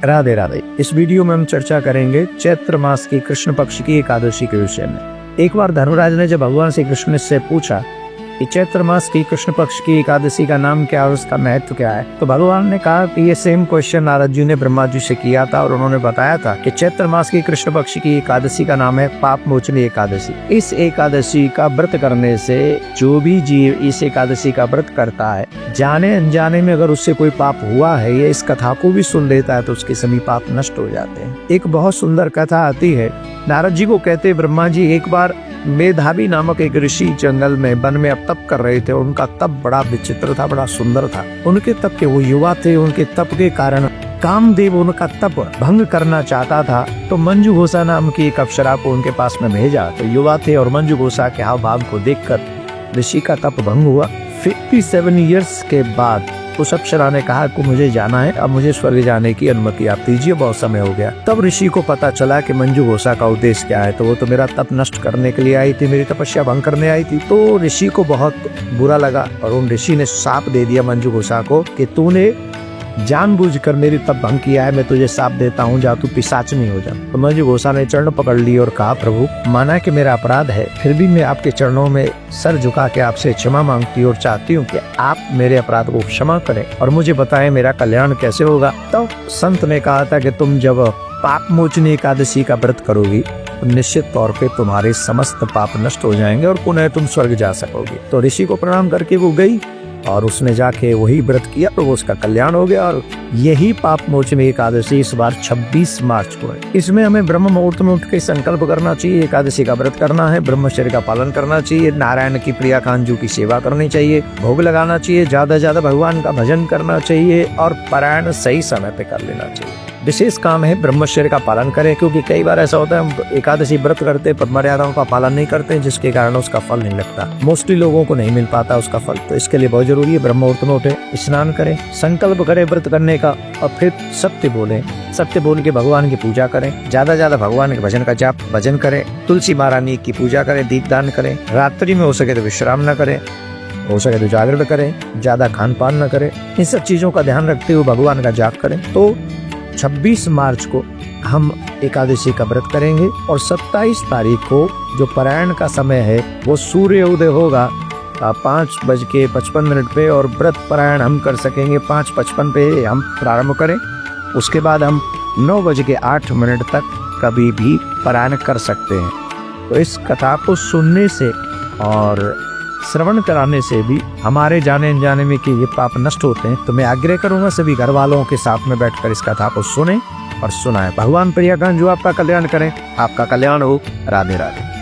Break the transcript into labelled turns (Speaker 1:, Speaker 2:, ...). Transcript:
Speaker 1: राधे राधे। इस वीडियो में हम चर्चा करेंगे चैत्र मास की कृष्ण पक्ष की एकादशी के विषय में। एक बार धर्मराज ने जब भगवान श्री कृष्ण से पूछा कि चैत्र मास की कृष्ण पक्ष की एकादशी का नाम क्या है, उसका महत्व क्या है, तो भगवान ने कहा कि ये सेम क्वेश्चन नारद जी ने ब्रह्मा जी से किया था और उन्होंने बताया था कि चैत्र मास की कृष्ण पक्ष की एकादशी का नाम है पाप मोचनी एकादशी। इस एकादशी का व्रत करने से जो भी जीव इस एकादशी का व्रत करता है, जाने अनजाने में अगर उससे कोई पाप हुआ है या इस कथा को भी सुन लेता है तो उसके सभी पाप नष्ट हो जाते हैं। एक बहुत सुंदर कथा आती है। नारद जी को कहते ब्रह्मा जी एक बार मेधावी नामक एक ऋषि जंगल में वन में तप कर रहे थे। उनका तप बड़ा विचित्र था, बड़ा सुंदर था। उनके तप के वो युवा थे, उनके तप के कारण कामदेव उनका तप भंग करना चाहता था। तो मंजू घोषा नाम की एक अप्सरा को उनके पास में भेजा। तो युवा थे और मंजू घोषा के हाव भाव को देखकर ऋषि का तप भंग हुआ। 57 ईयर्स के बाद उस अप्सरा ने कहा कि मुझे जाना है, अब मुझे स्वर्ग जाने की अनुमति आप दीजिए, बहुत समय हो गया। तब ऋषि को पता चला कि मंजू घोषा का उद्देश्य क्या है। तो वो तो मेरा तप नष्ट करने के लिए आई थी, मेरी तपस्या भंग करने आई थी। तो ऋषि को बहुत बुरा लगा और उन ऋषि ने शाप दे दिया मंजू घोषा को कि तूने जानबूझकर मेरी तप भंग किया है, मैं तुझे शाप देता हूँ, जा तू पिशाचनी हो जा। तो मंजू घोषा ने चरण पकड़ ली और कहा, प्रभु माना कि मेरा अपराध है, फिर भी मैं आपके चरणों में सर झुका के आपसे क्षमा मांगती हूँ और चाहती हूँ कि आप मेरे अपराध को क्षमा करें और मुझे बताएं मेरा कल्याण कैसे होगा। तो संत ने कहा था कि तुम जब पाप मोचनी एकादशी का व्रत करोगी तो निश्चित तौर पे तुम्हारे समस्त पाप नष्ट हो जाएंगे और पुनः तुम स्वर्ग जा सकोगे। तो ऋषि को प्रणाम करके वो गई और उसने जाके वही व्रत किया तो उसका कल्याण हो गया। और यही पाप मोचनी एकादशी इस बार 26 मार्च को है। इसमें हमें ब्रह्म मुहूर्त में उठ के संकल्प करना चाहिए, एकादशी का व्रत करना है, ब्रह्मचर्य का पालन करना चाहिए, नारायण की प्रिया कांजू की सेवा करनी चाहिए, भोग लगाना चाहिए, ज्यादा ज्यादा भगवान का भजन करना चाहिए और पारायण सही समय पे कर लेना चाहिए। विशेष काम है ब्रह्मचर्य का पालन करें, क्योंकि कई बार ऐसा होता है हम एकादशी व्रत करते पर मर्यादाओं का पालन नहीं करते, जिसके कारण उसका फल नहीं लगता। मोस्टली लोगों को नहीं मिल पाता उसका फल। तो इसके लिए बहुत जरूरी है ब्रह्म मुहूर्त में उठे, स्नान करें, संकल्प करें व्रत करने का और फिर सत्य बोलें। सत्य बोल के भगवान की पूजा करें, ज्यादा भगवान के भजन का जाप भजन करें, तुलसी महारानी की पूजा करें, दीपदान करें, रात्रि में हो सके तो विश्राम न करें, हो सके तो जागरण करें, ज्यादा खान पान न करें। इन सब चीजों का ध्यान रखते हुए भगवान का जाप करें। तो 26 मार्च को हम एकादशी का व्रत करेंगे और 27 तारीख को जो पारायण का समय है वो सूर्य उदय होगा 5:55 पे और व्रत पारायण हम कर सकेंगे 5:55 पे हम प्रारंभ करें। उसके बाद हम 9:08 तक कभी भी पारायण कर सकते हैं। तो इस कथा को सुनने से और श्रवण कराने से भी हमारे जाने अनजाने में कि ये पाप नष्ट होते हैं। तो मैं आग्रह करूंगा सभी घर वालों के साथ में बैठकर इस कथा को सुने और सुनाएं। भगवान प्रिया कांजू आपका कल्याण करें, आपका कल्याण हो। राधे राधे।